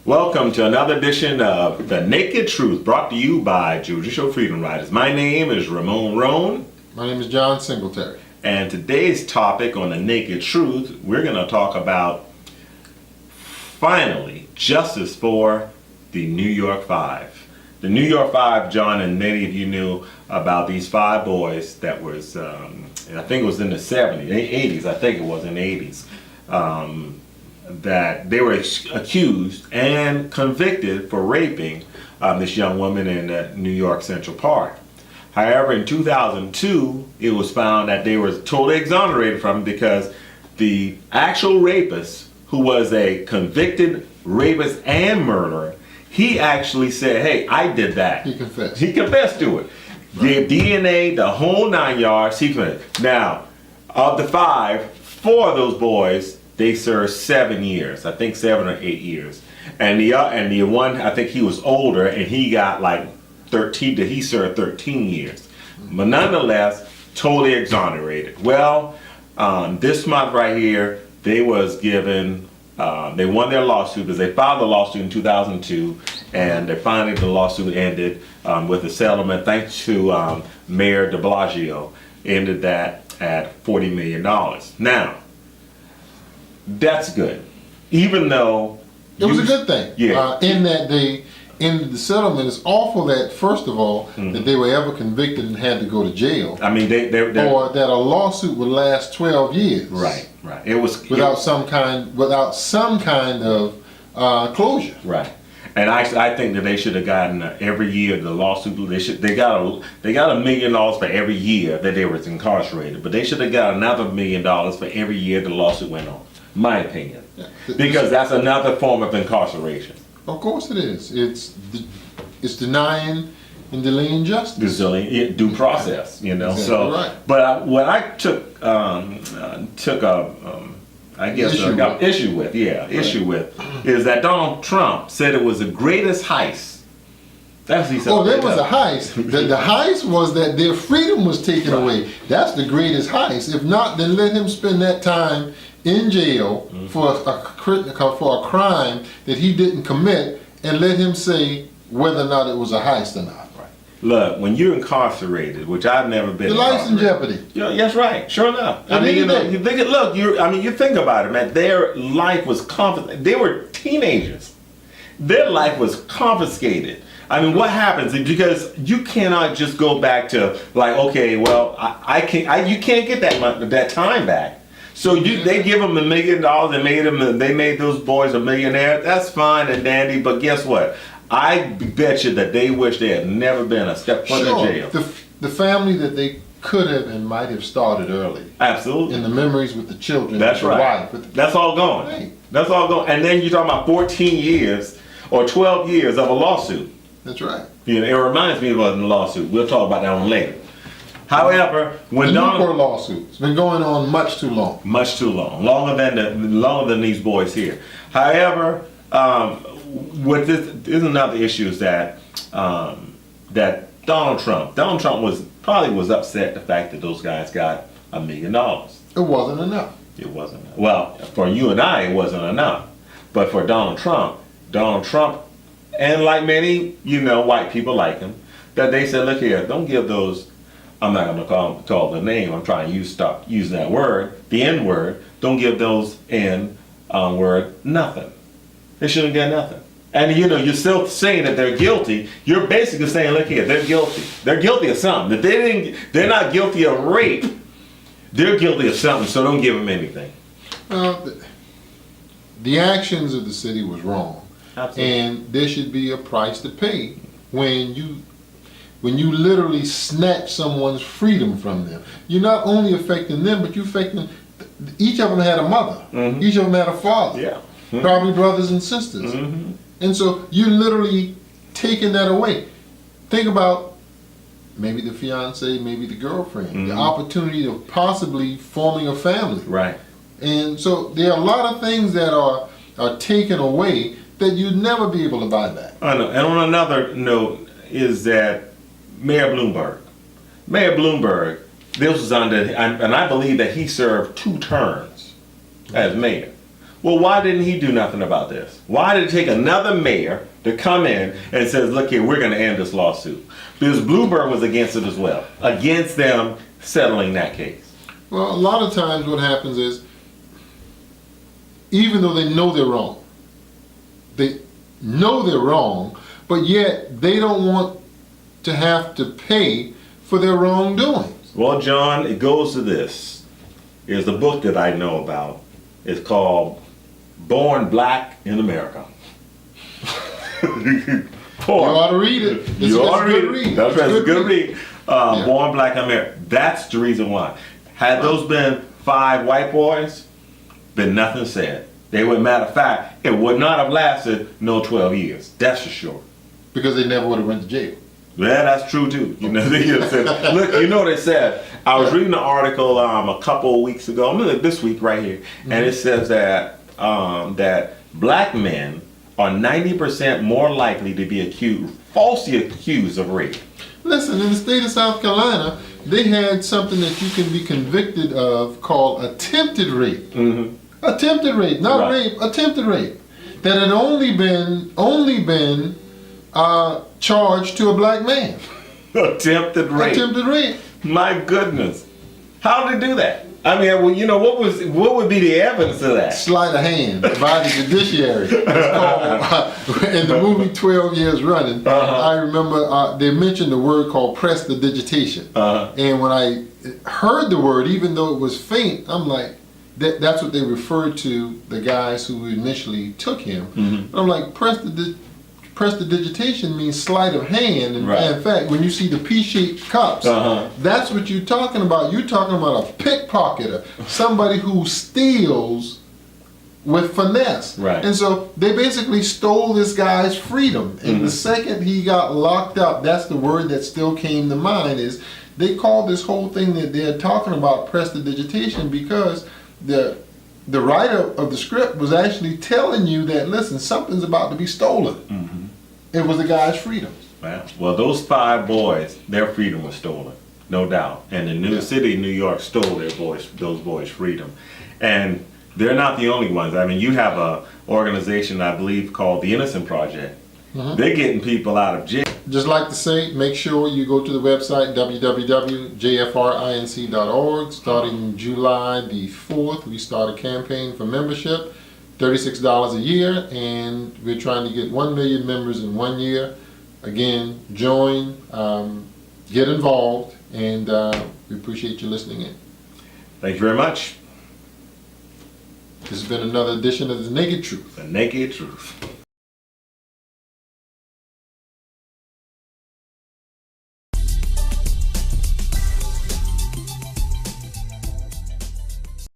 Welcome to another edition of The Naked Truth, brought to you by Judicial Freedom Riders. My name is Ramon Roan. My name is John Singletary. And today's topic on The Naked Truth, we're going to talk about, finally, justice for the New York Five. The New York Five, John, and many of you knew about these five boys that was, I think it was in the 70s, 80s, I think it was in the 80s. That they were accused and convicted for raping this young woman in New York Central Park. However, in 2002, it was found that they were totally exonerated from it because the actual rapist, who was a convicted rapist and murderer, he actually said, hey, I did that. He confessed. He confessed to it. Gave DNA, the whole 9 yards. He confessed. Now, of the five, four of those boys, they served 7 years, I think 7 or 8 years, and the one, I think he was older, and he got like 13. He served 13 years, but nonetheless, totally exonerated. Well, this month right here, they was given, they won their lawsuit because they filed the lawsuit in 2002, and finally the lawsuit ended with a settlement. Thanks to Mayor de Blasio, ended that at $40 million. Now. That's good, even though it was a good thing. Yeah. In that they ended the settlement. It's awful that first of all that they were ever convicted and had to go to jail. I mean, or that a lawsuit would last 12 years. Right. It was without some kind of closure. Right. And I think that they should have gotten every year the lawsuit. They got $1 million for every year that they was incarcerated, but they should have got another $1 million for every year the lawsuit went on. My opinion, because that's another form of incarceration. Of course it is. It's denying and delaying justice. Due process, you know. Exactly so, right. But what I took issue with is that Donald Trump said it was the greatest heist. That's what he said. Oh, there was a heist. The heist was that their freedom was taken away. That's the greatest heist. If not, then let him spend that time in jail for a crime that he didn't commit, and let him say whether or not it was a heist or not. Right. Look, when you're incarcerated, which I've never been, your life's in jeopardy. Yeah, that's right. Sure enough. I mean, you think it. Look, you think about it, man. Their life was confiscated. They were teenagers. Their life was confiscated. I mean, what happens? Because you cannot just go back to like, okay, well, you can't get that time back. So they give them $1 million and they made those boys a millionaire. That's fine and dandy, but guess what? I bet you that they wish they had never been a step foot in jail. The family that they could have and might have started early. Absolutely. And the memories with the children. That's right. Wife. That's all gone. Right. That's all gone. And then you're talking about 14 years or 12 years of a lawsuit. That's right. You know, it reminds me of a lawsuit. We'll talk about that one later. However, when the Newport lawsuit, it's been going on much too long. Much too long. Longer than these boys here. However, what this is another issue is that that Donald Trump was probably upset the fact that those guys got $1 million. It wasn't enough. It wasn't. Well, for you and I, it wasn't enough. But for Donald Trump, and like many, white people like him, that they said, look here, don't give those. I'm not going to call the name. I'm trying to stop using that word, the N word. Don't give those N word nothing. They shouldn't get nothing. And you're still saying that they're guilty. You're basically saying, look here, they're guilty. They're guilty of something. That they're not guilty of rape. They're guilty of something. So don't give them anything. The actions of the city was wrong. Absolutely. And there should be a price to pay when you literally snatch someone's freedom from them. You're not only affecting them, but you're affecting, each of them had a mother. Mm-hmm. Each of them had a father. Yeah. Mm-hmm. Probably brothers and sisters. Mm-hmm. And so you're literally taking that away. Think about maybe the fiance, maybe the girlfriend, the opportunity of possibly forming a family. Right. And so there are a lot of things that are taken away that you'd never be able to buy back. I know. And on another note is that Mayor Bloomberg, this was under, and I believe that he served 2 terms as mayor. Well, why didn't he do nothing about this? Why did it take another mayor to come in and says, look here, we're going to end this lawsuit? Because Bluebird was against it as well, against them settling that case. Well, a lot of times what happens is, even though they know they're wrong, but yet they don't want to have to pay for their wrongdoings. Well, John, it goes to this. There's a book that I know about. It's called Born Black in America. You ought to read it. You ought to read it. That's right. It's a good read. Yeah. Born Black in America. That's the reason why. Had those been 5 white boys, been nothing said. They would, matter of fact, it would not have lasted no 12 years. That's for sure. Because they never would have went to jail. Yeah, that's true too. You know, they said, look, you know what they said. I was reading an article a couple of weeks ago, this week right here, and it says that that black men are 90% more likely to be falsely accused of rape. Listen, in the state of South Carolina, they had something that you can be convicted of called attempted rape. Mm-hmm. Attempted rape, not Right. rape, attempted rape. That had only been charged to a black man. Attempted rape. Attempted rape. My goodness. How did they do that? I mean, well, you know, what would be the evidence of that? Sleight of hand by the judiciary. It's called, in the movie 12 Years Running, I remember they mentioned the word called prestidigitation. And when I heard the word, even though it was faint, I'm like, that's what they referred to the guys who initially took him. Mm-hmm. I'm like, prestidigitation means sleight of hand. And right. In fact, when you see the P-shaped cups, that's what you're talking about. You're talking about a pickpocketer, somebody who steals with finesse. Right. And so they basically stole this guy's freedom. And the second he got locked up, that's the word that still came to mind, is they called this whole thing that they're talking about prestidigitation because the writer of the script was actually telling you that, listen, something's about to be stolen. Mm-hmm. It was the guy's freedom. Well, those 5 boys, their freedom was stolen, no doubt. And the new city of New York stole those boys' freedom. And they're not the only ones. I mean, you have a organization, I believe, called the Innocent Project. Mm-hmm. They're getting people out of jail. Just like to say, make sure you go to the website www.jfrinc.org. Starting July the 4th, we start a campaign for membership, $36 a year, and we're trying to get 1 million members in 1 year. Again, join, get involved, and we appreciate you listening in. Thank you very much. This has been another edition of The Naked Truth. The Naked Truth.